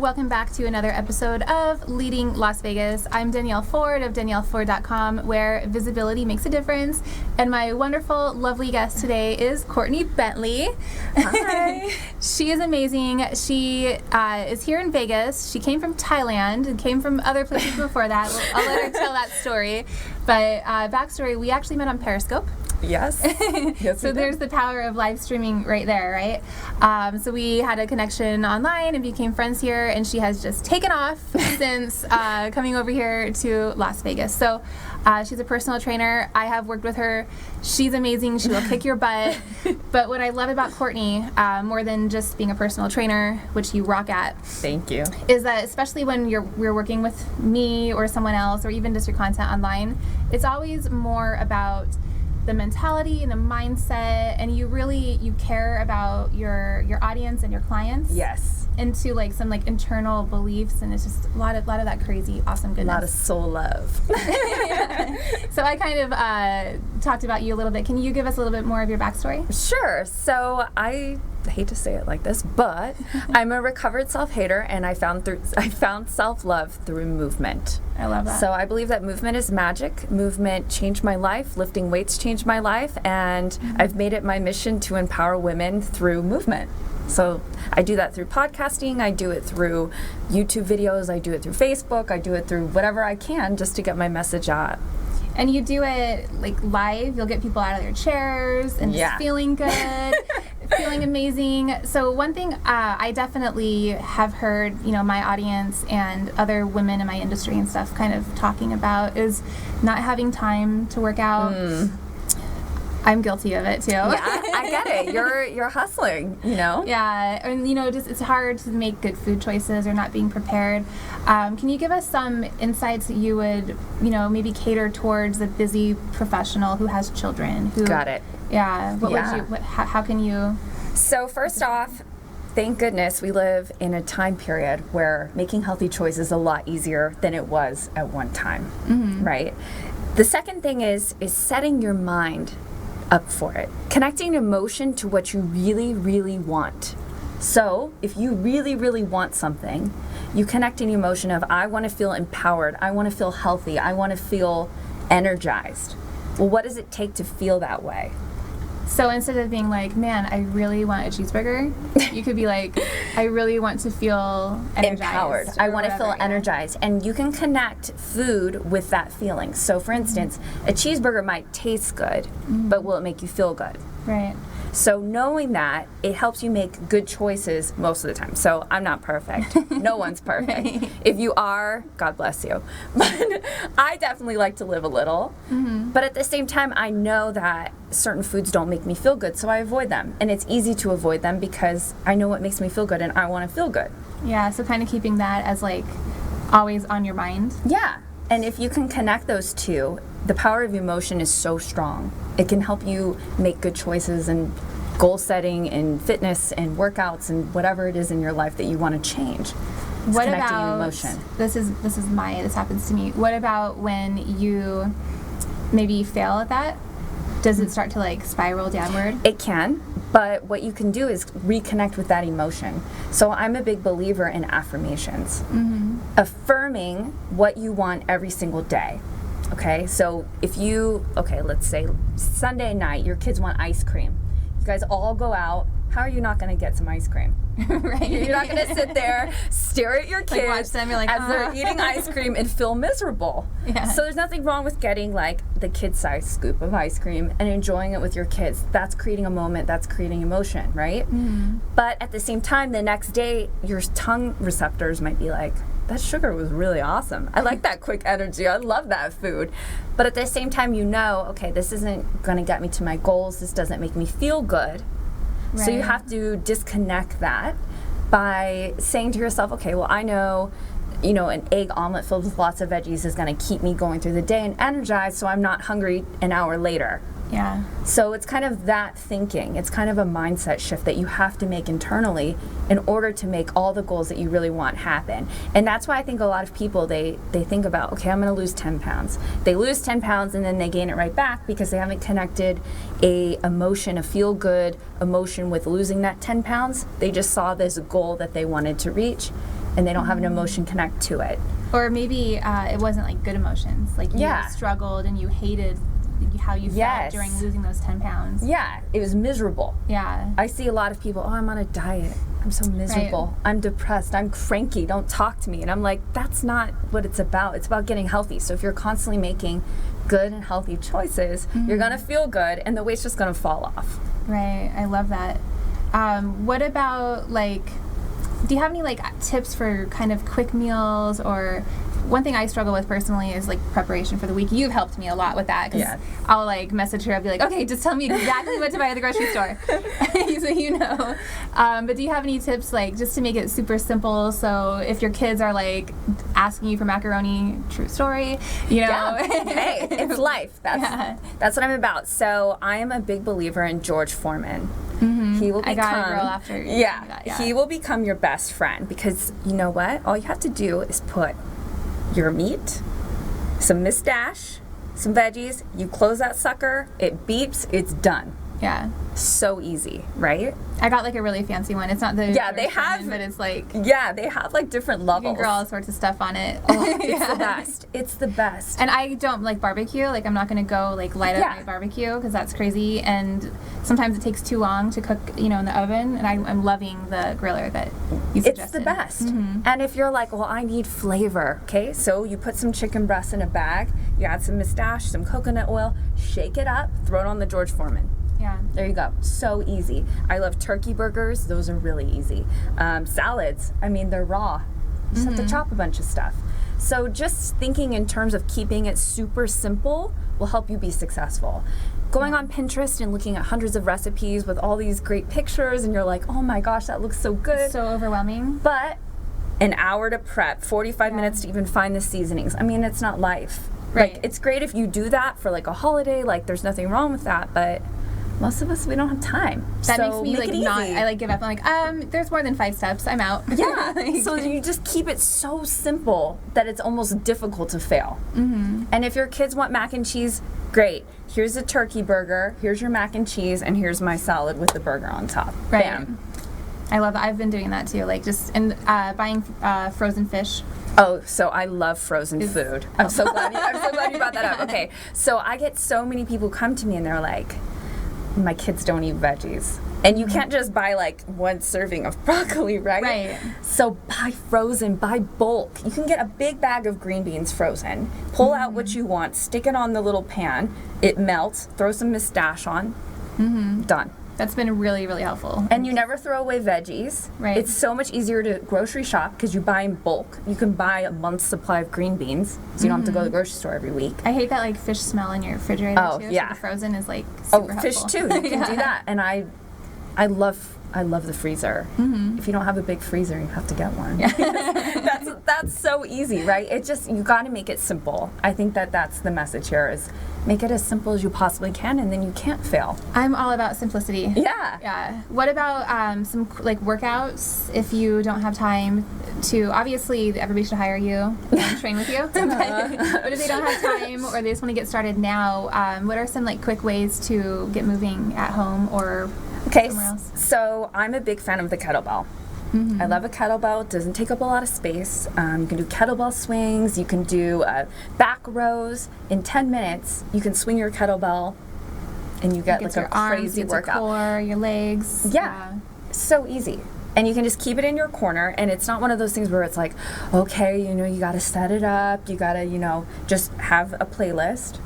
welcome back to another episode of Leading Las Vegas. I'm Danielle Ford of DanielleFord.com, where visibility makes a difference. And my wonderful, lovely guest today is Courtney Bentley. Hi. She is amazing. She is here in Vegas. She came from Thailand and came from other places before that. I'll let her tell that story. But backstory, we actually met on Periscope. Yes. Yes. So there's the power of live streaming right there, right? So we had a connection online and became friends here, and she has just taken off since coming over here to Las Vegas. So she's a personal trainer. I have worked with her. She's amazing. She will kick your butt. But what I love about Courtney, more than just being a personal trainer, which you rock at, Thank you, is that especially when we're working with me or someone else, or even just your content online, it's always more about the mentality and the mindset, and you care about your audience and your clients. Yes. Into like some like internal beliefs, and it's just a lot of that crazy awesome goodness. A lot of soul love. Yeah. So I kind of talked about you a little bit. Can you give us a little bit more of your backstory? Sure. So I hate to say it like this, but I'm a recovered self-hater, and I found self-love through movement. I love that. So I believe that movement is magic. Movement changed my life. Lifting weights changed my life, and I've made it my mission to empower women through movement. So I do that through podcasting, I do it through YouTube videos, I do it through Facebook, I do it through whatever I can just to get my message out. And you do it like live. You'll get people out of their chairs and just feeling good, feeling amazing. So one thing I definitely have heard, my audience and other women in my industry and stuff kind of talking about is not having time to work out. I'm guilty of it too. Yeah, I get it. You're hustling, Yeah, and just it's hard to make good food choices or not being prepared. Can you give us some insights that you would, maybe cater towards the busy professional who has children? Got it. Yeah. How can you? So first off, thank goodness we live in a time period where making healthy choices is a lot easier than it was at one time, right? The second thing is setting your mind up for it. Connecting emotion to what you really, really want. So if you really, really want something, you connect an emotion of, I want to feel empowered, I want to feel healthy, I want to feel energized. Well, what does it take to feel that way? So instead of being like, man, I really want a cheeseburger, you could be like, I really want to feel energized. Empowered. I want to feel energized. And you can connect food with that feeling. So for instance, a cheeseburger might taste good, but will it make you feel good? Right. So knowing that, it helps you make good choices most of the time. So I'm not perfect. No one's perfect. Right. If you are, God bless you. But I definitely like to live a little. But at the same time, I know that certain foods don't make me feel good, so I avoid them. And it's easy to avoid them because I know what makes me feel good and I want to feel good. Yeah, so kind of keeping that as like always on your mind. Yeah. And if you can connect those two, the power of emotion is so strong. It can help you make good choices and goal setting and fitness and workouts and whatever it is in your life that you want to change. It's what connecting about emotion. This happens to me. What about when you maybe fail at that? Does it start to like spiral downward? It can, but what you can do is reconnect with that emotion. So I'm a big believer in affirmations. Affirming what you want every single day. Okay, so let's say Sunday night, your kids want ice cream. You guys all go out. How are you not going to get some ice cream? Right. You're not going to sit there, stare at your kids like watch them, you're like, as they're eating ice cream and feel miserable. Yeah. So there's nothing wrong with getting like the kid-sized scoop of ice cream and enjoying it with your kids. That's creating a moment. That's creating emotion, right? But at the same time, the next day, your tongue receptors might be like, that sugar was really awesome. I like that quick energy. I love that food. But at the same time, okay, this isn't going to get me to my goals. This doesn't make me feel good. Right. So you have to disconnect that by saying to yourself, okay, well, I know, an egg omelet filled with lots of veggies is going to keep me going through the day and energized, so I'm not hungry an hour later. Yeah. So it's kind of that thinking. It's kind of a mindset shift that you have to make internally in order to make all the goals that you really want happen. And that's why I think a lot of people, they think about, okay, I'm going to lose 10 pounds. They lose 10 pounds and then they gain it right back because they haven't connected a feel-good emotion with losing that 10 pounds. They just saw this goal that they wanted to reach. and they don't have an emotion connect to it. Or maybe it wasn't like good emotions. Like you struggled and you hated how you felt during losing those 10 pounds. Yeah, it was miserable. Yeah. I see a lot of people, I'm on a diet. I'm so miserable. Right. I'm depressed. I'm cranky. Don't talk to me. And I'm like, that's not what it's about. It's about getting healthy. So if you're constantly making good and healthy choices, you're going to feel good and the weight's just going to fall off. Right. I love that. What about like, do you have any like tips for kind of quick meals? Or one thing I struggle with personally is like preparation for the week. You've helped me a lot with that because I'll like message her. I'll be like, okay, just tell me exactly what to buy at the grocery store, so you know. But do you have any tips like just to make it super simple? So if your kids are like asking you for macaroni, true story, you know. Yeah. Hey, it's life. That's what I'm about. So I am a big believer in George Foreman. He will become, I got a girl after he will become your best friend because you know what? All you have to do is put your meat, some mustache, some veggies, you close that sucker, it beeps, it's done. Yeah. So easy, right? I got like a really fancy one. It's not the they have one, but it's like they have like different levels. You can grill all sorts of stuff on it. Oh, it's the best. It's the best. And I don't like barbecue. Like I'm not gonna go like light up my barbecue because that's crazy. And sometimes it takes too long to cook, you know, in the oven. And I'm loving the griller that you suggested. It's the best. And if you're like, well, I need flavor, okay? So you put some chicken breast in a bag. You add some mustache, some coconut oil, shake it up, throw it on the George Foreman. Yeah. There you go. So easy. I love turkey burgers. Those are really easy. Salads, I mean, they're raw. You just have to chop a bunch of stuff. So just thinking in terms of keeping it super simple will help you be successful. Going on Pinterest and looking at hundreds of recipes with all these great pictures and you're like, oh my gosh, that looks so good. It's so overwhelming. But an hour to prep, 45 minutes to even find the seasonings. I mean, it's not life. Right. Like, it's great if you do that for like a holiday. Like, there's nothing wrong with that, but most of us, we don't have time. That makes me like not, I like give up. I'm like, there's more than 5 steps. I'm out. Yeah. So you just keep it so simple that it's almost difficult to fail. And if your kids want mac and cheese, great. Here's a turkey burger, here's your mac and cheese, and here's my salad with the burger on top. Right. Bam. I love that. I've been doing that too. Like just buying frozen fish. Oh, so I love frozen food. I'm so glad you brought that up. Okay. So I get so many people come to me and they're like, my kids don't eat veggies. And you can't just buy like one serving of broccoli, right? Right. So buy frozen, buy bulk. You can get a big bag of green beans frozen. Pull out what you want, stick it on the little pan. It melts, throw some mustache on. Done. That's been really, really helpful. And you never throw away veggies. Right. It's so much easier to grocery shop because you buy in bulk. You can buy a month's supply of green beans, so you don't have to go to the grocery store every week. I hate that like fish smell in your refrigerator too. Yeah. So the frozen is like super helpful. Fish too. You can do that. And I love the freezer. If you don't have a big freezer, you have to get one. That's so easy, right? It just, you got to make it simple. I think that's the message here is make it as simple as you possibly can, and then you can't fail. I'm all about simplicity. Yeah. Yeah. What about some like workouts if you don't have time to, obviously everybody should hire you and train with you, but if they don't have time or they just want to get started now, what are some like quick ways to get moving at home or somewhere else? So I'm a big fan of the kettlebell. I love a kettlebell. It doesn't take up a lot of space. You can do kettlebell swings. You can do back rows. In 10 minutes, you can swing your kettlebell and you get like a crazy workout. Your core, your legs. Yeah. So easy. And you can just keep it in your corner, and it's not one of those things where it's like, okay, you got to set it up. You got to, just have a playlist,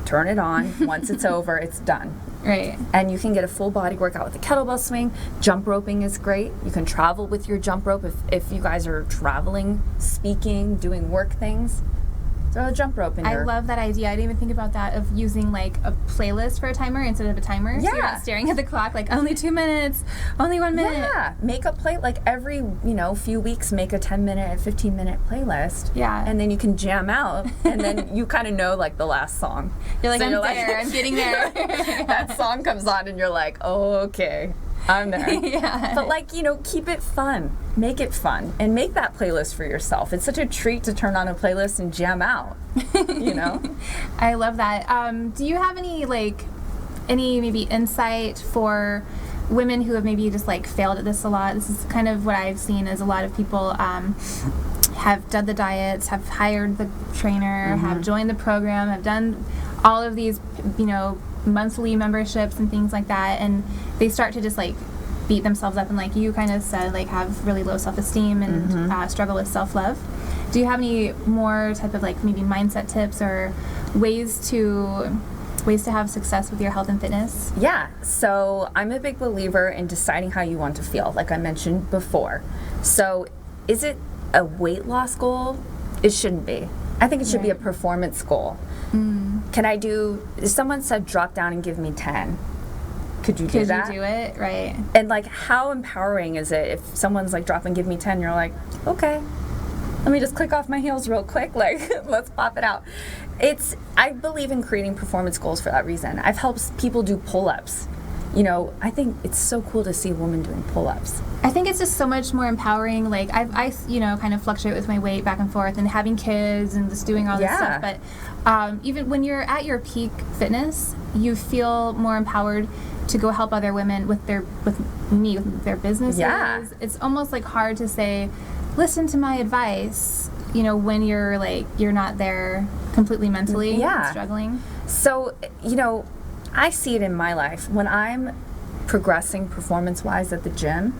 turn it on. Once it's over, it's done. Right. And you can get a full body workout with a kettlebell swing. Jump roping is great. You can travel with your jump rope if you guys are traveling, speaking, doing work things. Throw a jump rope in I love that idea. I didn't even think about that of using like a playlist for a timer instead of a timer. Yeah. So you're not staring at the clock like only 2 minutes, only 1 minute. Yeah. Make a play like every, few weeks make a 10-minute, 15-minute playlist. Yeah. And then you can jam out and then you kind of know like the last song. You're like, so I'm getting there. That song comes on and you're like, oh, okay. I'm there. Yeah. But keep it fun. Make it fun. And make that playlist for yourself. It's such a treat to turn on a playlist and jam out. I love that. Do you have any maybe insight for women who have maybe just like failed at this a lot. This is kind of what I've seen is a lot of people have done the diets, have hired the trainer, have joined the program, have done all of these, monthly memberships and things like that, and they start to just like beat themselves up and, like you kind of said, like have really low self-esteem and struggle with self-love. Do you have any more type of like maybe mindset tips or ways to have success with your health and fitness? Yeah, so I'm a big believer in deciding how you want to feel, like I mentioned before. So is it a weight loss goal? It shouldn't be. I think it should be a performance goal. If someone said drop down and give me 10, could you do that? Could you do it? Right. And like, how empowering is it if someone's like, drop and give me 10, you're like, okay, let me just click off my heels real quick, like, let's pop it out. I believe in creating performance goals for that reason. I've helped people do pull-ups. I think it's so cool to see a woman doing pull-ups. I think it's just so much more empowering. Like I kind of fluctuate with my weight back and forth and having kids and just doing all this stuff. But even when you're at your peak fitness, you feel more empowered to go help other women with their businesses. Yeah. It's almost like hard to say, listen to my advice, when you're not there completely mentally struggling. So, I see it in my life. When I'm progressing performance-wise at the gym,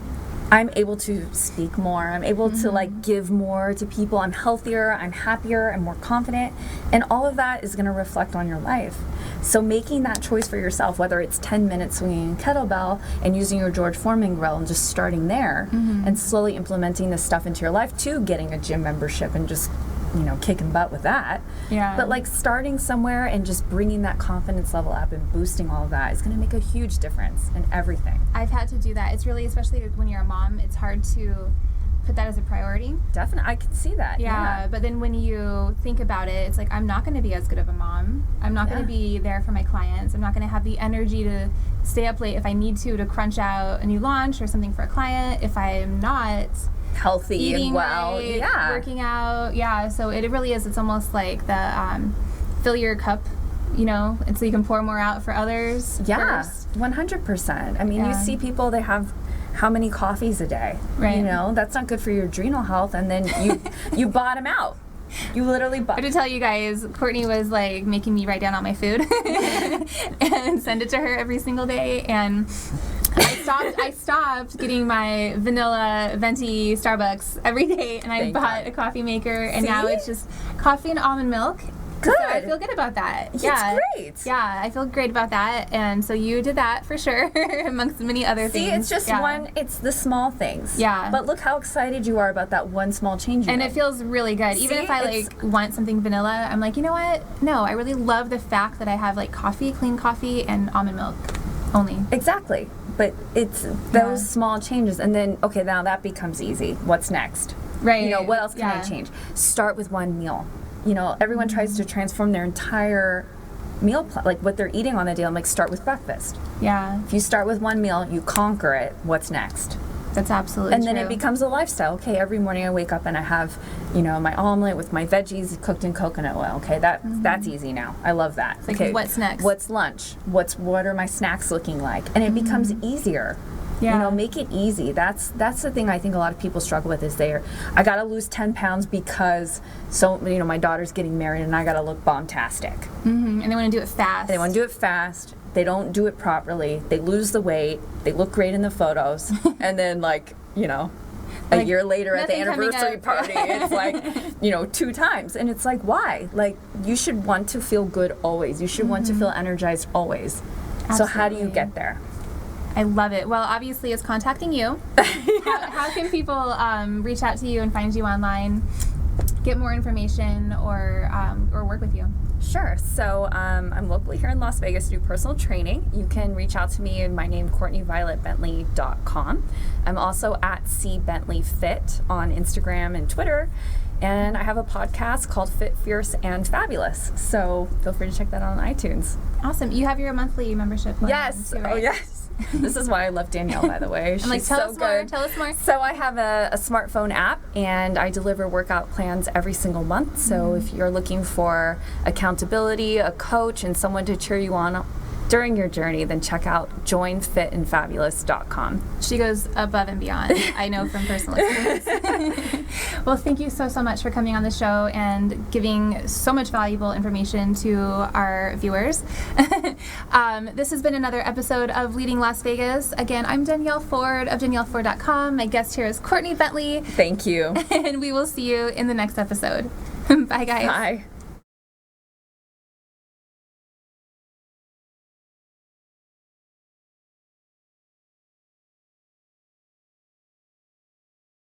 I'm able to speak more. I'm able to like give more to people. I'm healthier, I'm happier, I'm more confident. And all of that is going to reflect on your life. So making that choice for yourself, whether it's 10 minutes swinging a kettlebell and using your George Foreman grill and just starting there and slowly implementing this stuff into your life to getting a gym membership and just kicking butt with that. Yeah. But like starting somewhere and just bringing that confidence level up and boosting all of that is going to make a huge difference in everything. I've had to do that. It's really, especially when you're a mom, it's hard to put that as a priority. Definitely. I can see that. Yeah. But then when you think about it, it's like, I'm not going to be as good of a mom. I'm not going to be there for my clients. I'm not going to have the energy to stay up late if I need to crunch out a new launch or something for a client if I'm not healthy eating and well, right, working out, so it really is. It's almost like the fill your cup, and so you can pour more out for others. Yeah, first. 100%. I mean, you see people, they have how many coffees a day? Right. That's not good for your adrenal health, and then you bottom out. You literally I have to tell you guys, Courtney was like making me write down all my food and send it to her every single day, and I stopped getting my vanilla venti Starbucks every day, and I bought a coffee maker, and now it's just coffee and almond milk. Good. So I feel good about that. It's great. Yeah, I feel great about that, and so you did that for sure, amongst many other things. See, it's just it's the small things. Yeah. But look how excited you are about that one small change and it feels really good. Even if I want something vanilla, I'm like, you know what? No, I really love the fact that I have like clean coffee and almond milk only. Exactly. But it's those small changes, and then, okay, now that becomes easy. What's next? Right. What else can I change? Start with one meal. Everyone tries to transform their entire meal plan, like what they're eating on the day. I'm like, start with breakfast. Yeah. If you start with one meal, you conquer it. What's next? That's absolutely true. And then it becomes a lifestyle. Okay, every morning I wake up and I have, my omelet with my veggies cooked in coconut oil. Okay, that's easy now. I love that. It's like, okay, what's next? What's lunch? What are my snacks looking like? And it becomes easier. Yeah. Make it easy. That's the thing I think a lot of people struggle with is I got to lose 10 pounds because my daughter's getting married and I got to look bombastic. And they want to do it fast. They don't do it properly. They lose the weight. They look great in the photos. And then a year later at the anniversary party, it's like, 2 times. And it's like, why? Like, you should want to feel good always. You should want to feel energized always. Absolutely. So how do you get there? I love it. Well, obviously, it's contacting you. How can people reach out to you and find you online, get more information, or work with you? Sure. So I'm locally here in Las Vegas, do personal training. You can reach out to me. My name, CourtneyVioletBentley.com. I'm also at CBentleyFit on Instagram and Twitter. And I have a podcast called Fit, Fierce, and Fabulous. So feel free to check that out on iTunes. Awesome. You have your monthly membership. Yes. Too, right? Oh, yes. This is why I love Danielle, by the way. I'm like, tell us more. So I have a smartphone app, and I deliver workout plans every single month. So if you're looking for accountability, a coach, and someone to cheer you on during your journey, then check out joinfitandfabulous.com. She goes above and beyond. I know from personal experience. Well, thank you so much for coming on the show and giving so much valuable information to our viewers. This has been another episode of Leading Las Vegas. Again, I'm Danielle Ford of DanielleFord.com. My guest here is Courtney Bentley. Thank you. And we will see you in the next episode. Bye, guys. Bye.